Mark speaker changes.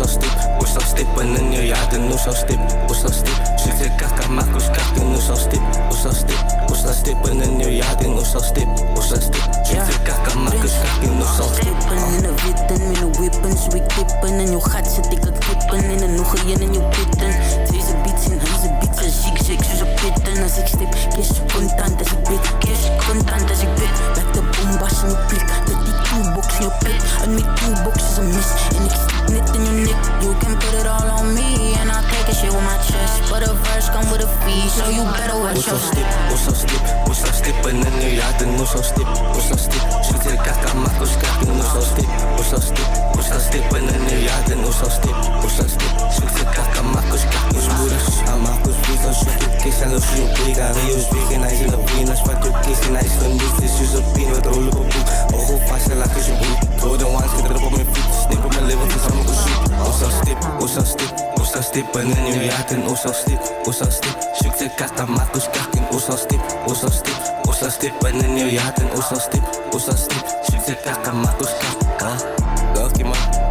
Speaker 1: Usa stippen in je jaarden, usa stip. Zit je kaka, maak ons kakken, usa stippen in je jaarden, usa stip. Zit je kaka, maak ons kakken, usa stip.
Speaker 2: Stippen in de witten, in de wippen, zo ik tippen. En jouw gat zit ik het kippen, in de noegen in jouw pitten. Deze beats en deze beats, en zigzag, zo ze pitten. Als ik stip, kies je contant als ik bid, Laat de bombas in je blik, let die toolbox in je pit. En mijn toolbox is een mis, en ik stick net in je nek. You can put it all on me, and I'll take a shit with my chest. But a verse come with a fee, so you better watch your step.
Speaker 1: Usa stippen in je jaarden, usa stip. Zit je kaka, maak ons kakken, usa stippen in je jaarden, usa stip. Zit je kaka, maak ons kakken, moeders. Amacos, visa, shit, kiss en los je briga. Rios, big en hij is in de pinas, wat je kies en hij is van niet. This is a pin, wat rollen op boek. Ogen vast, laat je boek. Golden ones, get erop op mijn fiets. Snip op mijn leven, het is allemaal gezoek. Usa stippen in je jaarden, usa stip. Zit je kaka, maak ons kakken, usa stippen in je jaarden, usa stip. Zit je kaka, maak ons kakken. Love die man.